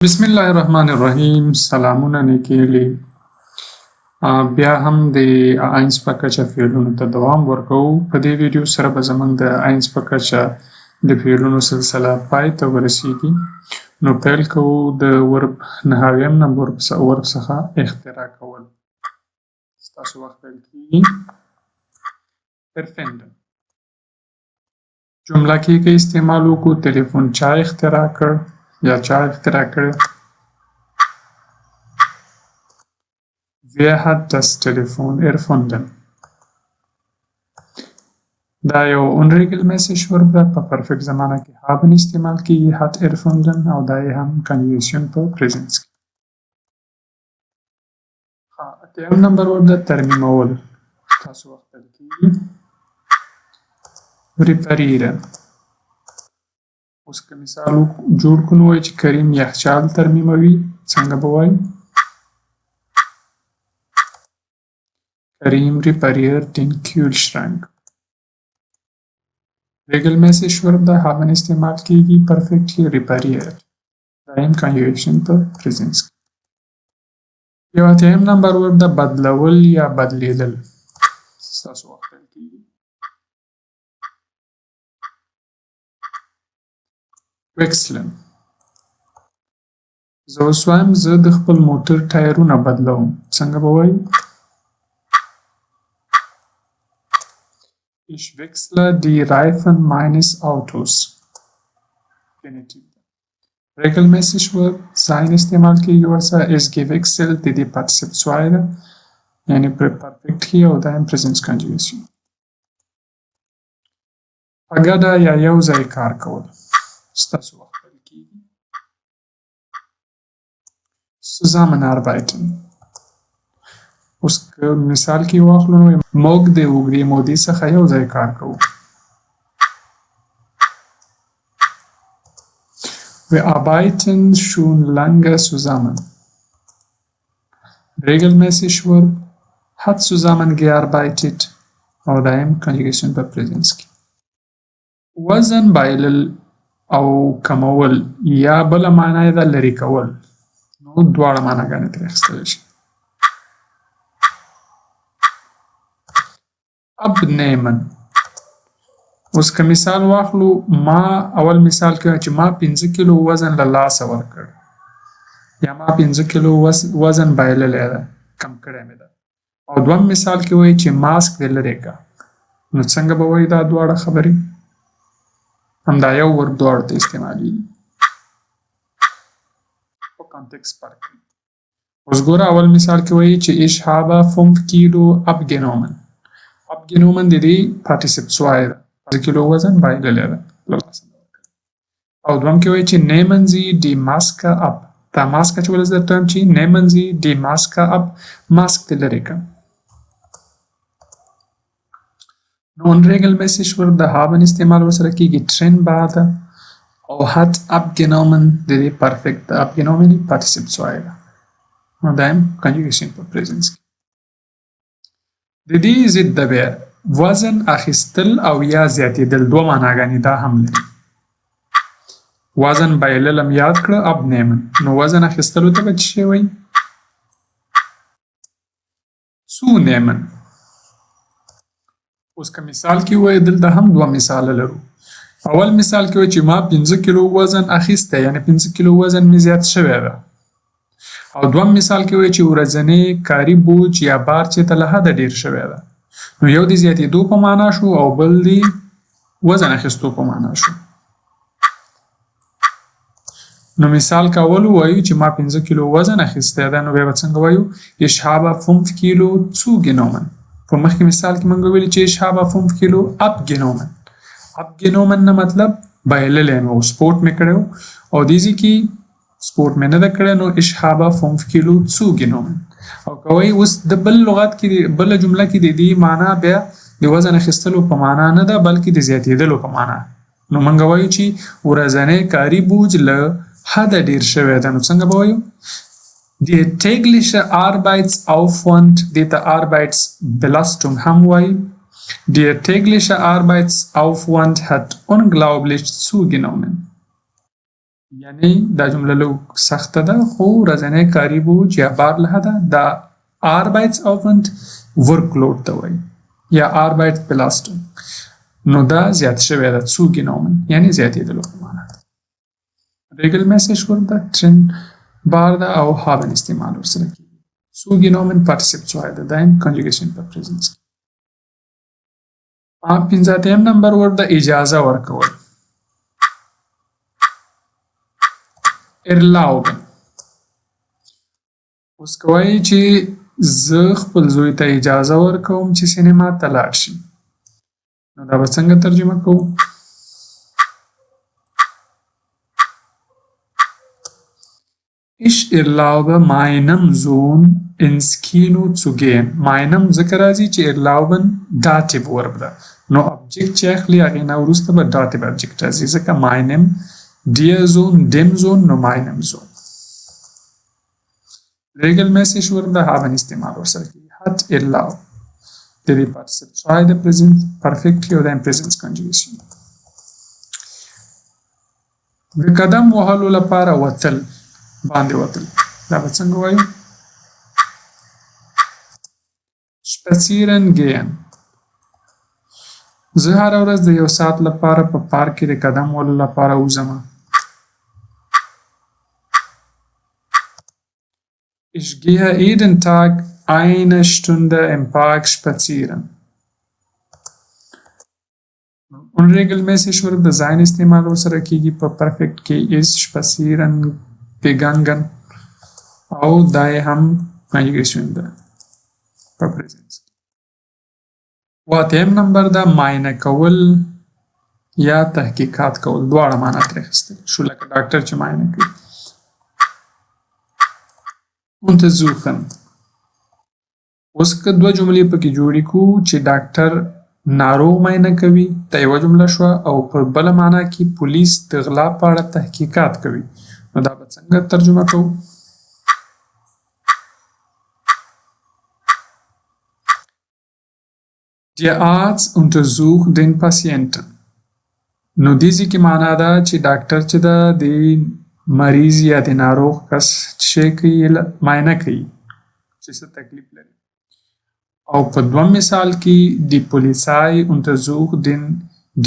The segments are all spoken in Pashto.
بسم الله الرحمن الرحیم. سلامونه نیکیلی. بیا هم د آینس په کچه فعلونو ته دوام ورکوو. په دې ویډیو سره به زموږ د آینس په کچه د فعلونو سلسله پای ته ورسیږي. نو پیل کوو د ورب 9 نمبر ورب څخه اختراع کول. ستاسو وخت پیل کیږي. پرفینډن جمله کې که استعمال وکړو تلیفون چا اختراع کړ یا چا اختراع کړی. Wer hat das Telefon erfunden? دا یو unregelmäßig verb ده. په پرفیکت زمانه کې haben استعمال کیږي hat erfunden او دا یې هم conjugation په present کې. اتم نمبر verb ده ترمیمول. تاسو وخت پیل کیږي. reparieren اوس که مثال جوړ کړو وایي چې کریم یخچال ترمیموي. څنګه به وایو؟ Karim repariert den Kühlschrank. Regelmäßig verb ده haben استعمال کیږي perfect کې repariert. دایم conjugation په present کې. یو اتم نمبر verb ده بدلول یا بدلیدل. ستاسو وخت پیل کیږي. wechseln زه اوس وایم زه د خپل موټر ټایرونه بدلوم. څنګه به وایو؟ Ich wechsle die Reifen meines Autos. Genitiv. Regelmäßig verb sein استعمال کیږي ورسره is gewechselt د دې participle 2 ده یعنی perfect کې او دا present conjugation. په ګډه یا یو ځای کار کول. ستاسو وخت پیل کیږي. Zusammenarbeiten اوس که مثال کې واخلو نو موږ د اوږدې مودې څخه یو ځای کار کوو. Wir arbeiten schon lange zusammen. Regelmäßig verb hat zusammengearbeitet او دایم conjugation په present کې. وزن بایلل او کمول یا بل معنی ده لرې کول. نو دواړه معناګانې ترې اخیستلی شي. abnehmen اوس که مثال واخلو ما اول مثال کې چې ما 5 کیلو وزن له لاسه ورکړ یا ما 5 کیلو وزن بایللی ده کم کړی مې ده. او دوم مثال کې وایي چې ماسک دې لرې کړه. نو څنګه به وایي دا دواړه خبرې؟ همدا یو ورب دواړو ته استعمالیږي. په کانټکست فرق کوي. اوس ګوره اول مثال کې وایي چې ich habe 5 Kilo abgenommen. abgenommen د دې participle 2 ده. 5 کیلو وزن بایللی ده. او دوم کې وایي چې nehmen Sie die Maske ab. دا ماسکه چې ولې درته وایم چې nehmen Sie die Maske ab ماسک دې لرې کړه. نو unregelmäßig verb د haben استعمال ورسره کیږي trennbar ده او hat abgenommen د دې perfect ده. abgenommen participle 2 ده. نو دا هم conjugation په present کې. د دې ضد ده بیا وزن اخیستل او یا زیاتېدل دوه معناګانې دا هم لري. وزن بایلل هم یاد کړه abnehmen. نو وزن اخیستلو ته به څه شی وایي؟ zunehmen. اوس که مثال کې وایي دلته هم دوه مثاله لرو. اول مثال کې وایي چې ما 5 کیلو وزن اخیستی یعنی 5 کیلو وزن مې زیات شوی ده. او دوم مثال کې وایي چې ورځنی کاري بوج یا بار چې ته له حده ډیر شوی ده. نو یو د زیاتېدو په معنا شو او بل د وزن اخیستو په معنا شو. نو مثال کول وایو چې ما 5 کیلو وزن اخیستی ده. نو بیا به څنګه وایو ich habe 5 Kilo zugenommen. په مخکې مثال کې موږ ویلي چې ich habe 5 Kilo abgenommen. abgenommen نه مطلب بایللی مې و سپورټ مې کړی و او دې ځای کې سپورټ مې نه ده کړی. نو ich habe 5 Kilo zugenommen. او که وایي اوس د بل لغت کې بله جمله کې د دې معنا بیا د وزن اخیستلو په معنا نه ده بلکې د زیاتېدلو په معنا. نو موږ وایو چې ورځنی کاري بوج له حده ډیر شوی ده. نو څنګه به وایو؟ Der tägliche Arbeitsaufwand دې ته Arbeitsbelastung هم وایي. Der tägliche Arbeitsaufwand hat unglaublich zugenommen. یعنی دا جمله لږ سخته ده خو ورځنی کاري بوج یا بار له حده دا Arbeitsaufwand Workload ته وایي یا Arbeitsbelastung نو دا زیات شوی ده zugenommen یعنی زیاتېدلو په معنا ده regelmäßig ورته trennbar ده او haben استعمال ورسره کېږي zugenommen Partizip 2 ده دا هم conjugation په presence کې پنځه اتم نمبر ورته اجازه ورکول erlauben اوس کوي چې زه خپل زوی ته اجازه ورکوم چې سینما ته لاړ شي نو دا به څنګه ترجمه کوو Ich erlaube meinem Sohn ins Kino zu gehen. Meinem ذکر راځي چې erlauben dative verb ده نو object چې اخلي هغې نه وروسته به dative object راځي ځکه meinem der Sohn dem Sohn نو meinem Sohn regelmäßig ورته haben استعمال ورسره کېږي hat erlaubt د دې participle 2 د present perfect او د present conjugation د قدم وهلو لپاره وتل باندې وتل دا به څنګه وایو spazieren gehen زه هره ورځ د 1 ساعت لپاره په پارک کې د قدم وهلو لپاره وځم Ich gehe jeden Tag eine Stunde im Park spazieren. Unregelmäßig wird das sein استعمال ورسره کېږي په perfect کې ist spazieren gegangen او دا یې هم conjugation ده په present کې اتم نمبر ده معاینه کول یا تحقیقات کول دواړه معنا ترې اخیستل شو لکه ډاکټر چې معاینه کوي untersuchen اوس که دوه جملې پکې جوړې کړو چې ډاکټر ناروغ معاینه کوي دا یوه جمله شوه او په بله معنا کې پولیس د غلا په اړه تحقیقات کوي نو دا به څنګه ترجمه کوو Der Arzt untersucht den Patienten نو دې ځای کې معنا ده چې ډاکټر چې ده د مریض یا د ناروغ کس چې کوي معاینه کوي چې څه تکلیف لري او په دوم مثال کې die Polizei untersucht den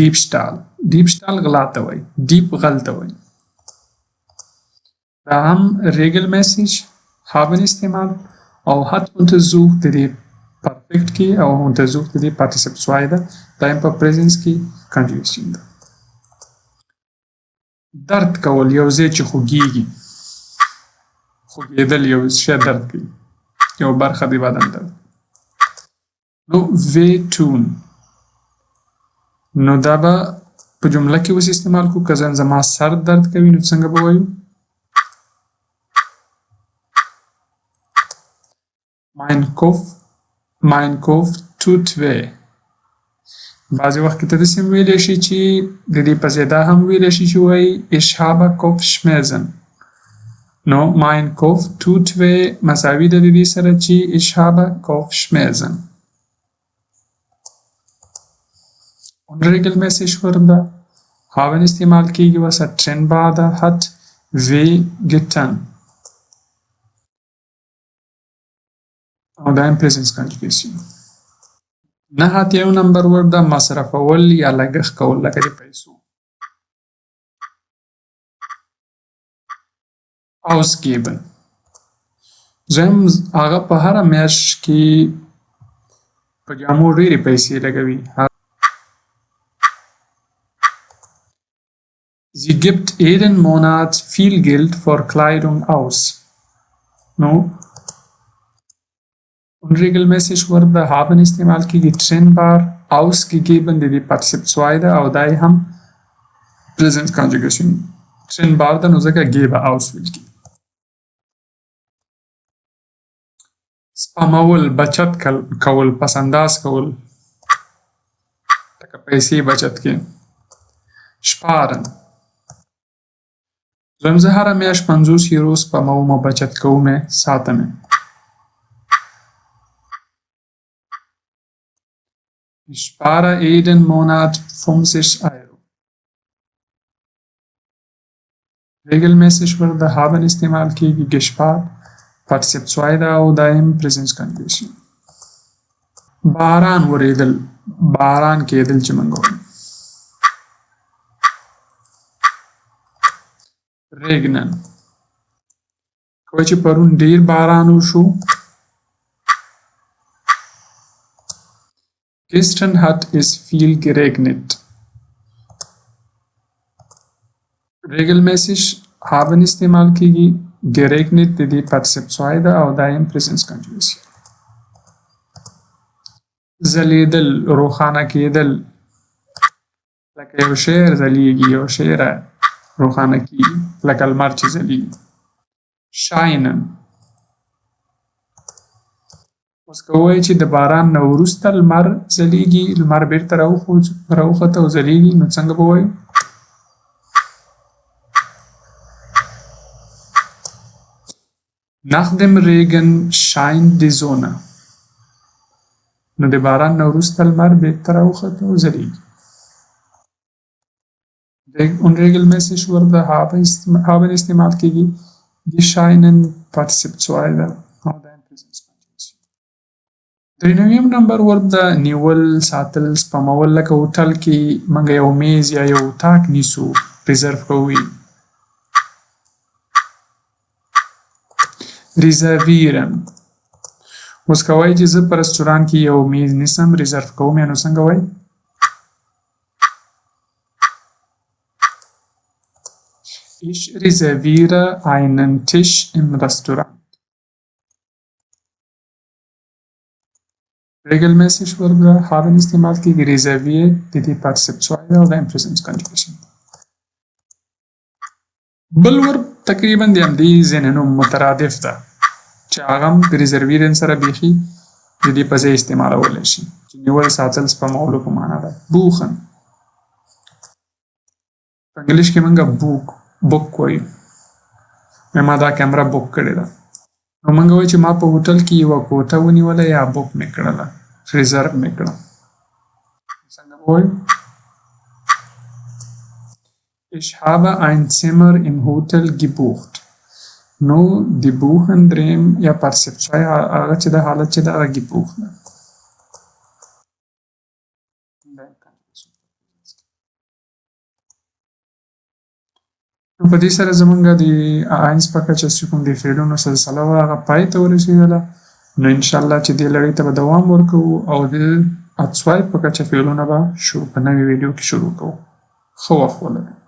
Diebstahl Diebstahl غلا ته وایي Dieb غل ته وایي دا هم regelmäßig haben استعمال او hat untersucht د دې perfect کې او untersucht د دې participle 2 ده دا هم په present کې conjugation ده درد کول یو ځای چې خوږیږي خوږېدل یو شی درد کوي یو برخه د بدن درد نو wehtun نو دا به په جمله کې اوس استعمال کړو که زما سر درد کوي نو څنګه به وایو mein Kopf tut weh بعضې وخت کې ته داسې هم ویلی شي چې د دې پسې دا هم ویلی شي چې وایي ich habe Kopfschmerzen نو mein Kopf tut weh مساوي ده د دې سره چې ich habe Kopfschmerzen unregelmäßig ورده haben استعمال کېږي وسه trennbar ده hat weh getan او دا هم present conjugation نه اتم نمبر ورده مصرفول یا لګښت کول لکه د پیسو ausgeben زم هغه په هره میاشت کې په جامو ډېرې پیسې لګوي Sie gibt jeden Monat viel Geld für Kleidung aus. No? Unregelmäßig wurde haben استعمال کېږي trennbar ausgegeben د دې participle 2 ده او دا یې هم present conjugation trennbar ده نو ځکه gebe aus ویل کېږي سپمول بچت کول پسنداز کول لکه پیسې بچت کې sparen زه هره میاشت 50 یورو سپموم او بچت کوم ساتم Ich spare jeden Monat 50 Euro. regelmäßig ورته haben استعمال کیږي gespart participe 2 ده او دایم presence continuous باران وریدل باران کېدل چې موږ وایو regnen کوی چې پرون ډیر باران وشو gestern hat es viel geregnet regelmäßig haben استعمال کیږي geregnet د دې participe 2 ده او دایم presence continuous ځلیدل روښانه کېدل لکه یو شعر ځلیږي یو شعر روښانه کېږي لکه لمر چې ځلیږي scheinen اوس که ووایي چې د باران نه وروسته لمر ځلیږي لمر بیرته راوخته او ځلیږي نو څنګه به ووایو nach dem Regen scheint die Sonne نو د باران نه وروسته لمر بیرته راوخته او ځلیږي unregelmäßig ورته haben استعمال کېږي die scheinen participe 2 ده او دا presence continuous درېنویم نمبر ورته نیول ساتل سپمول لکه هوټل کې موږ یو میز یا یو اتاق نیسو ریزرو کوو ریزرویرن اوس که وایي چې زه په رستورانت کې یو میز نیسم ریزرو کوم یا نو څنګه وایي Ich reserviere einen Tisch im Restaurant. Regelmäßig ورته haben استعمال کېږي reserviert د دې participe 2 او د presence continuous بل ورب تقریبا د همدې ځینې مترادف ده چې هغه هم د ریزرویرن سره بیخي د دې په ځای استعمالولی شي چې نیول ساتل سپمولو په معنا ده بوخن په انګلیش کې موږ بوک وایو ما دا کیمره بوک کړې ده نو موږ وایو چې ما په هوټل کې یوه کوټه ونیوله یا بوک مې کړله ریزرو مې کړه څنګه به وایو Ich habe ein Zimmer im Hotel gebucht. نو د buchen دریم یا participe 2 هغه چې د حالت چې د هغه gebucht ده نو په دې سره زمونږ د اینس په کچه چې کوم د فعلونو سلسله وه هغه پای ته ورسېدله نو انشاءالله چې دې لړۍ ته به دوام ورکوو او د اتصوای په کچه فعلونه به په نوې ویډیو کې شروع کوو ښه وخت ولرئ